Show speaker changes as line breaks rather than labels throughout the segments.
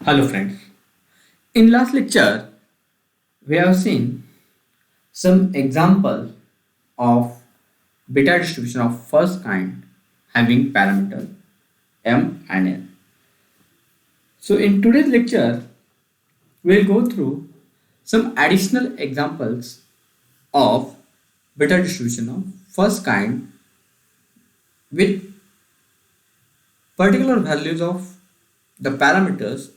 Hello friends. In last lecture, we have seen some example of beta distribution of first kind having parameter m and n. So in today's lecture, we'll go through some additional examples of beta distribution of first kind with particular values of the parameters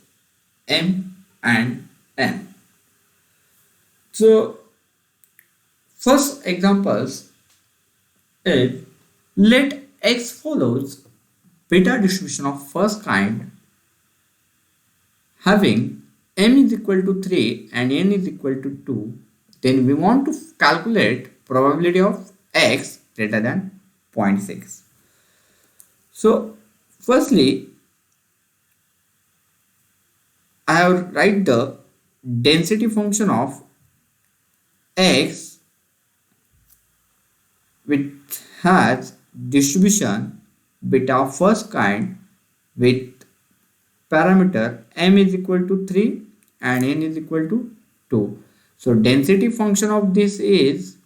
m and n. So first examples is let x follows beta distribution of first kind having m is equal to 3 and n is equal to 2, then we want to calculate probability of x greater than 0.6. So firstly, I have write the density function of x which has distribution beta of first kind with parameter m is equal to 3 and n is equal to 2. So density function of this is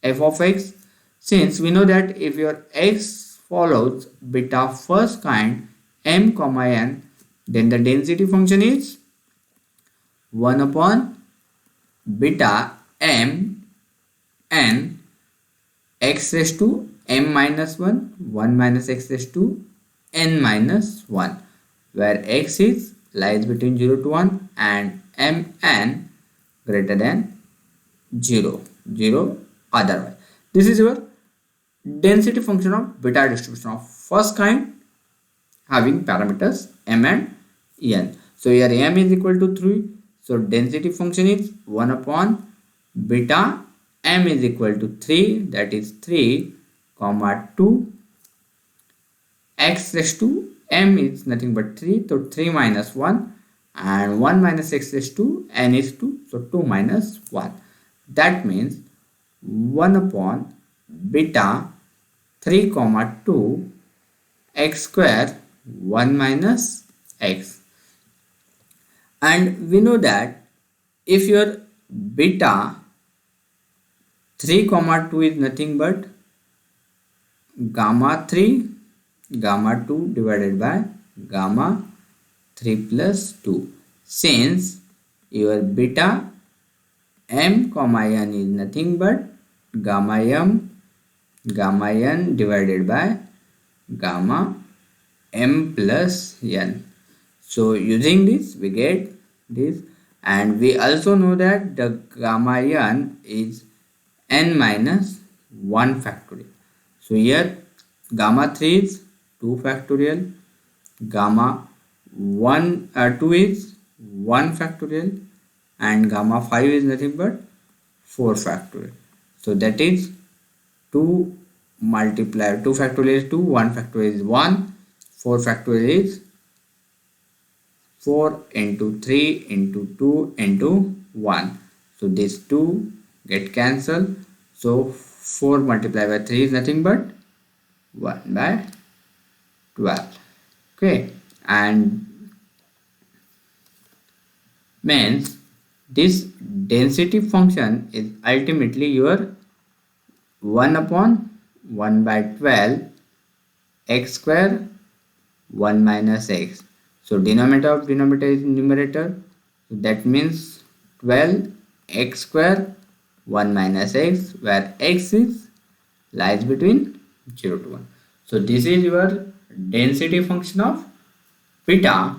f of x. Since we know that if your x follows beta first kind m comma n, then the density function is 1 upon beta m n x raised to m minus 1 1 minus x raised to n minus 1, where x is lies between 0 to 1 and mn greater than 0 otherwise. This is your density function of beta distribution of first kind having parameters m and n. So here m is equal to 3, so density function is 1 upon beta m is equal to 3, that is 3 comma 2 x raised to m is nothing but 3, so 3 minus 1 and 1 minus x raised to n is 2, so 2 minus 1. That means 1 upon beta 3 comma 2 x square 1 minus x. And we know that if your beta 3 comma 2 is nothing but gamma 3 gamma 2 divided by gamma 3 plus 2, since your beta m comma n is nothing but gamma m gamma n divided by gamma m plus n. So using this we get this, and we also know that the gamma n is n minus 1 factorial. So here gamma 3 is 2 factorial, gamma 2 is 1 factorial, and gamma 5 is nothing but 4 factorial. So that is 2 multiplied 2 factorial is 2, 1 factorial is 1, 4 factorial is 4 into 3 into 2 into 1. So this 2 get cancelled. So 4 multiplied by 3 is nothing but 1 by 12. Okay, and means this density function is ultimately your 1 upon 1 by 12 x square 1 minus x. So denominator of denominator is numerator, so that means 12 x square 1 minus x, where x is lies between 0 to 1. So this is your density function of beta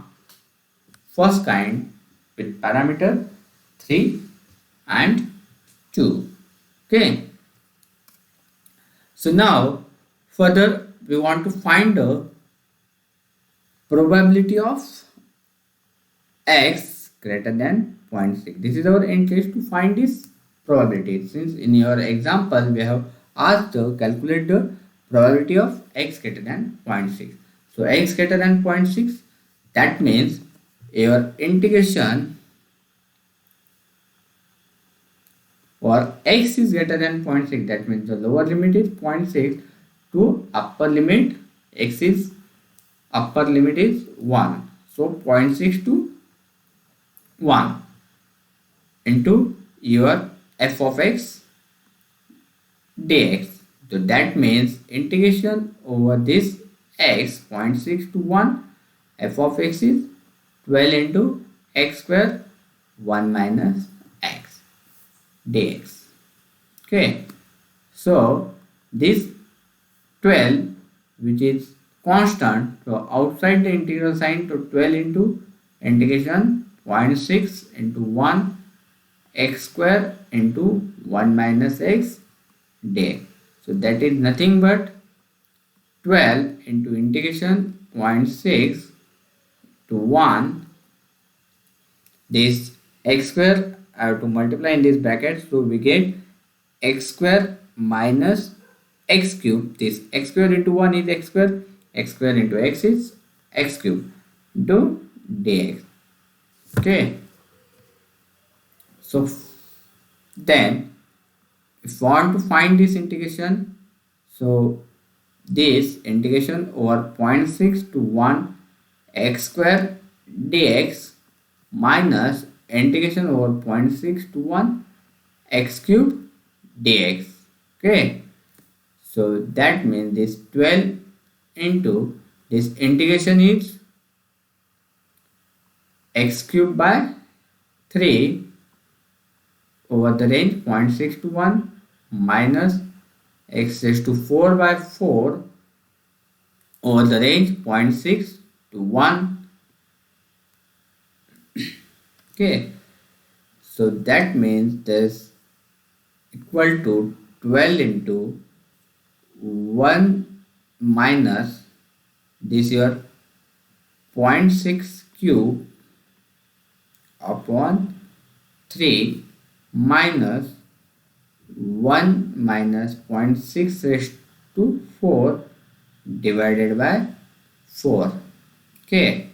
first kind with parameter 3 and 2. Okay, so now further we want to find the probability of x greater than 0.6. This is our end case to find this probability. Since in your example we have asked to calculate the probability of x greater than 0.6. So x greater than 0.6, that means your integration for x is greater than 0.6, that means the lower limit is 0.6 to upper limit x is upper limit is 1. So 0.6 to 1 into your f of x dx. So that means integration over this x 0.6 to 1 f of x is 12 into x square 1 minus x dx. Okay, so this 12 which is constant, so outside the integral sign, to 12 into integration 0.6 into 1 x square into 1 minus x dx. So that is nothing but 12 into integration 0.6 to 1, this x square I have to multiply in this bracket, so we get x square minus x cube. This x square into 1 is x square into x is x cube into dx. Okay, so then if you want to find this integration, so this integration over 0.6 to 1 x square dx minus integration over 0.6 to 1 x cube dx. Okay, so that means this 12 into this integration is x cube by 3 over the range 0.6 to 1 minus x raised to 4 by 4 over the range 0.6 to 1. Okay, so that means this equal to 12 into 1 minus this your 0.6 cube upon 3 minus 1 minus 0.6 raised to 4 divided by 4. Okay,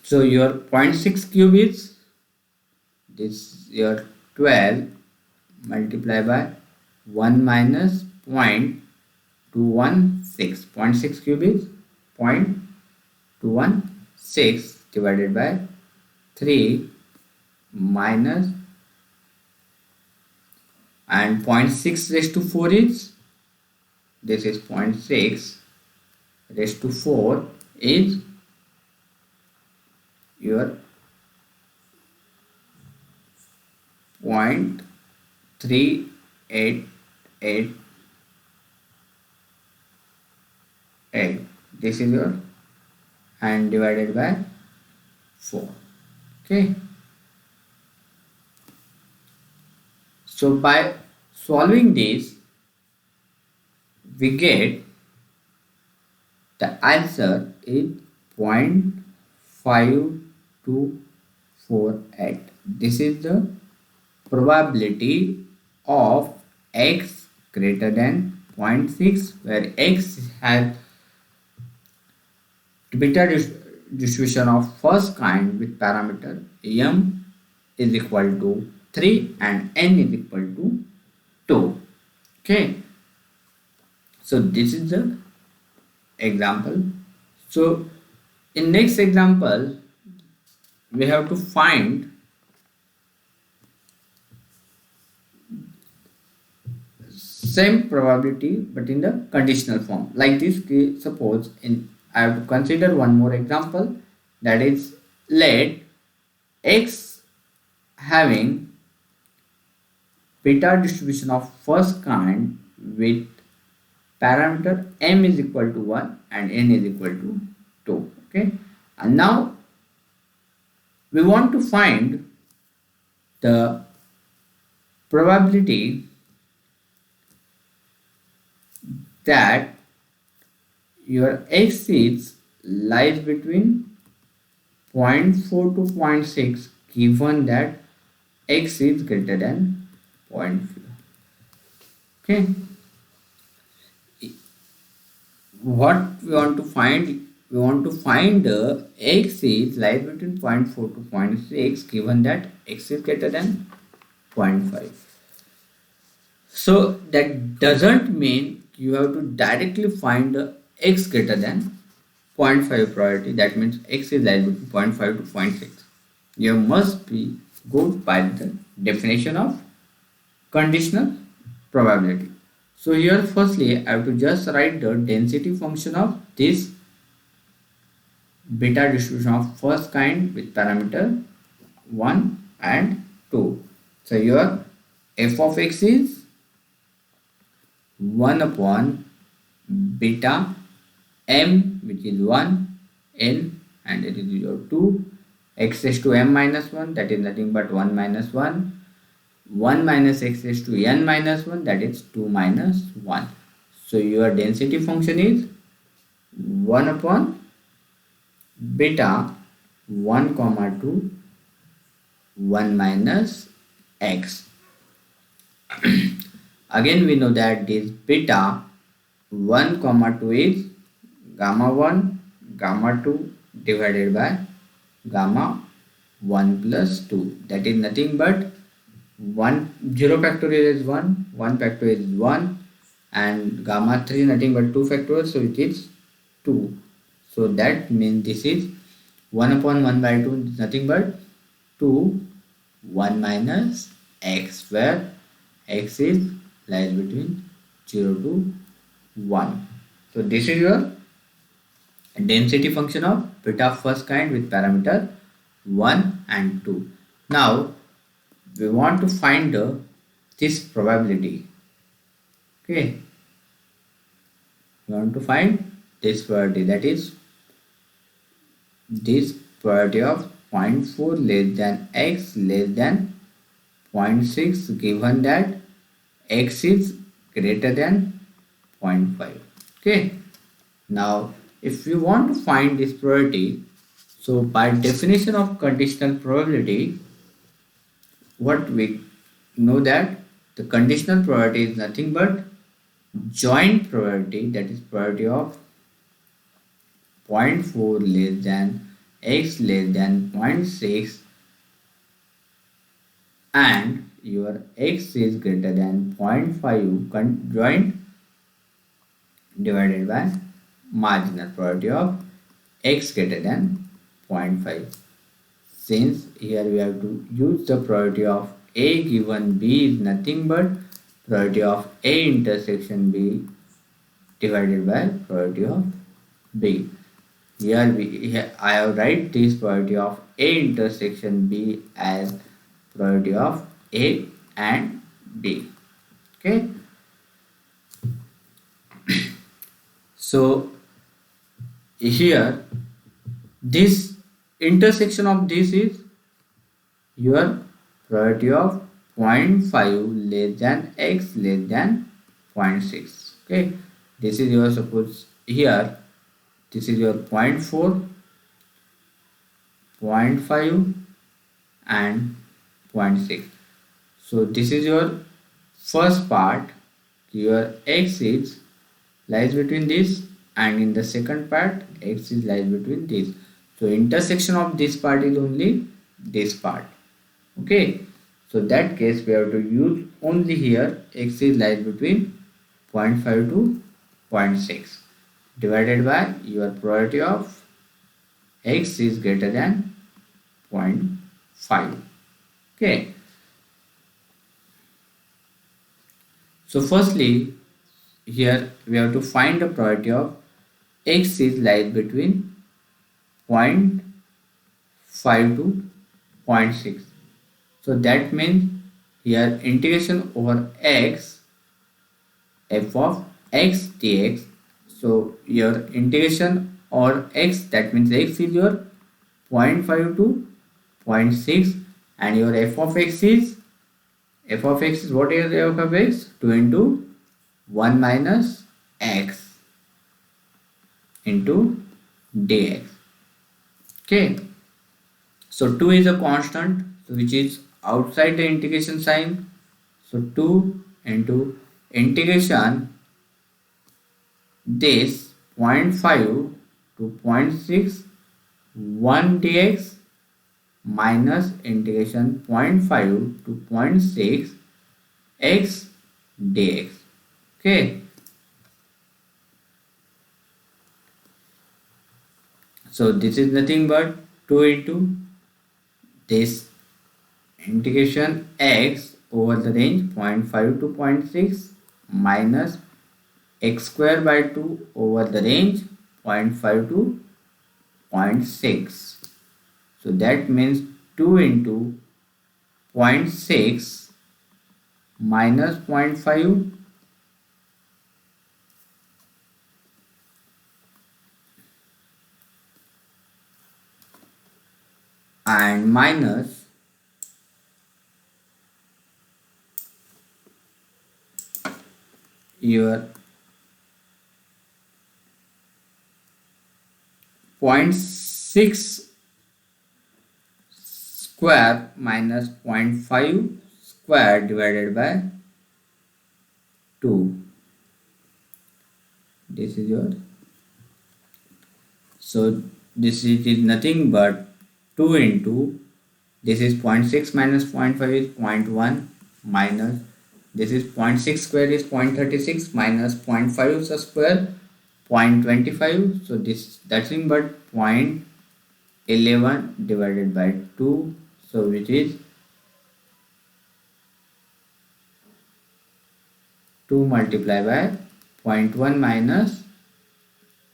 so your 0.6 cube is this your 12 multiplied by 1 minus 0.216. 0.6 cube is 0.216 divided by 3 minus, and 0.6 raised to 4 is, this is 0.6 raised to 4 is your 0.3888. This is your, and divided by 4. Okay, so by solving this we get the answer is 0.5248. This is the probability of x greater than 0.6, where x has beta distribution of first kind with parameter m is equal to 3 and n is equal to 2. Okay, so this is the example. So in next example we have to find same probability but in the conditional form. Like this, suppose I have to consider one more example, that is, let x having beta distribution of first kind with parameter m is equal to 1 and n is equal to 2. Okay, and now we want to find the probability that your x is lies between 0.4 to 0.6 given that x is greater than 0.4. Okay, what we want to find, we want to find the x is lies between 0.4 to 0.6 given that x is greater than 0.5. So that doesn't mean you have to directly find the x greater than 0.5 probability, that means x is lies between 0.5 to 0.6. You must be go by the definition of conditional probability. So here firstly I have to just write the density function of this beta distribution of first kind with parameter 1 and 2. So your f of x is 1 upon beta m, which is 1, n, and it is your 2, x raised to m minus 1, that is nothing but 1 minus 1, 1 minus x raised to n minus 1, that is 2 minus 1. So your density function is 1 upon beta 1 comma 2 1 minus x. Again we know that this beta 1 comma 2 is gamma 1 gamma 2 divided by gamma 1 plus 2, that is nothing but 1 0 factorial is 1 factorial is 1, and gamma 3 nothing but 2 factorial, so it is 2. So that means this is 1 upon 1 by 2 is nothing but 2 1 minus x, where x is lies between 0 to 1. So this is your density function of beta first kind with parameter 1 and 2. Now we want to find this probability. Okay, we want to find this probability, that is this probability of 0.4 less than x less than 0.6, given that x is greater than 0.5. Okay, now if you want to find this probability, so by definition of conditional probability, what we know that the conditional probability is nothing but joint probability, that is probability of 0.4 less than x less than 0.6 and your x is greater than 0.5 joint divided by marginal probability of x greater than 0.5. Since here we have to use the probability of A given B is nothing but probability of A intersection B divided by probability of B. Here I have write this probability of A intersection B as probability of A and B. Okay. So here this intersection of this is your probability of 0.5 less than x less than 0.6. Okay, this is your, suppose here this is your 0.4, 0.5 and 0.6. So this is your first part, your x is lies between this, and in the second part x is lies between this. So intersection of this part is only this part. Okay, so that case we have to use only here x is lies between 0.5 to 0.6 divided by your probability of x is greater than 0.5. Okay, so firstly here we have to find the probability of x is lies between 0.5 to 0.6. So that means here integration over x f of x dx. So your integration or x, that means x is your 0.5 to 0.6 and your f of x is what is f of x? 2 into 1 minus x into dx. Okay, so 2 is a constant, so which is outside the integration sign. So 2 into integration this 0.5 to 0.6 1 dx minus integration 0.5 to 0.6 x dx. Okay, So this is nothing but 2 into this integration x over the range 0.5 to 0.6 minus x square by 2 over the range 0.5 to 0.6. So that means 2 into 0.6 minus 0.5 and minus your 0.6 square minus 0.5 square divided by 2. This is your, so this is nothing but 2 into, this is 0.6 minus 0.5 is 0.1 minus, this is 0.6 square is 0.36 minus 0.5 is a square 0.25. So this that's in but 0.11 divided by 2. So which is 2 multiplied by 0.1 minus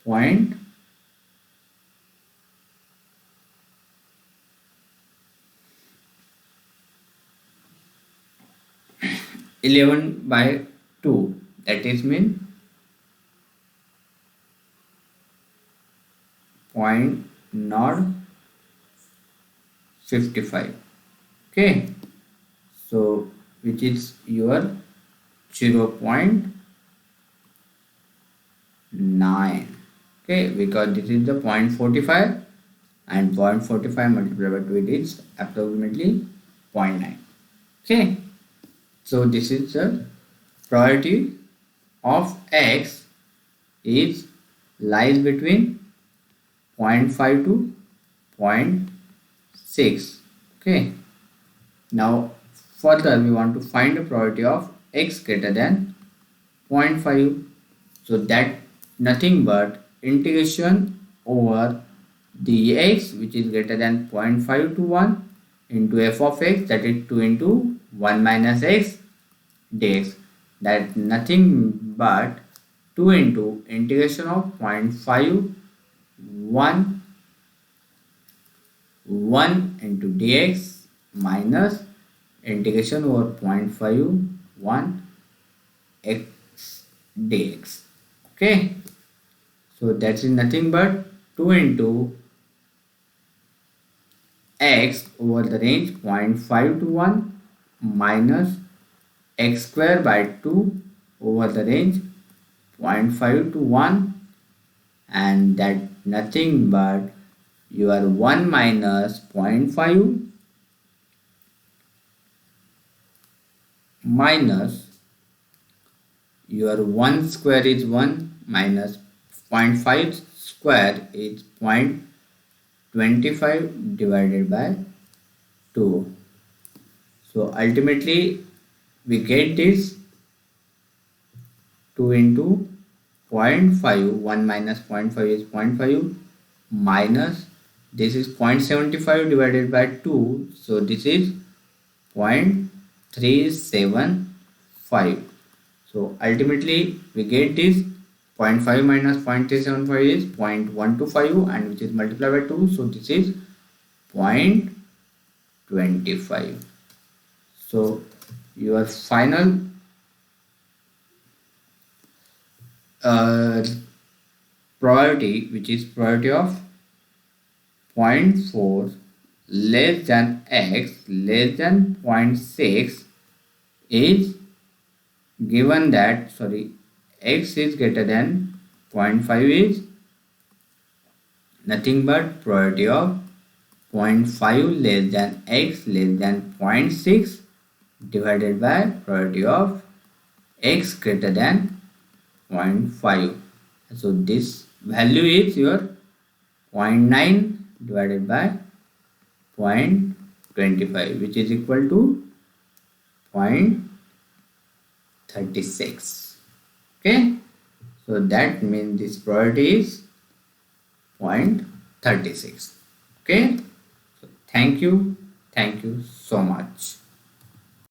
0.11 by 2. That is mean 0.055. Okay. So which is your 0.9. Okay, because this is the 0.45 and 0.45 multiplied by 2 it is approximately 0.9. Okay, so this is the probability of x is lies between 0.5 to 0.6. Okay, now further we want to find the probability of x greater than 0.5. So that nothing but integration over the x which is greater than 0.5 to 1 into f of x, that is 2 into 1 minus x dx, that nothing but 2 into integration of 0.5 1 1 into dx minus integration over 0.5 1 x dx. Okay, so that is nothing but 2 into x over the range 0.5 to 1 minus x square by 2 over the range 0.5 to 1, and that nothing but your 1 minus 0.5 minus your 1 square is 1 minus 0.5 square is 0.25 divided by 2. So ultimately we get this 2 into 0.5, 1 minus 0.5 is 0.5 minus this is 0.75 divided by 2. So this is 0.375. So ultimately we get this 0.5 minus 0.375 is 0.125 and which is multiplied by 2. So this is 0.25. So your final probability, which is probability of 0.4 less than x less than 0.6, is given that x is greater than 0.5 is nothing but probability of 0.5 less than x less than 0.6 divided by probability of x greater than 0.5. So this value is your 0.9 divided by 0.25, which is equal to 0.36. Okay, so that means this probability is 0.36. 36. Okay, so thank you so much.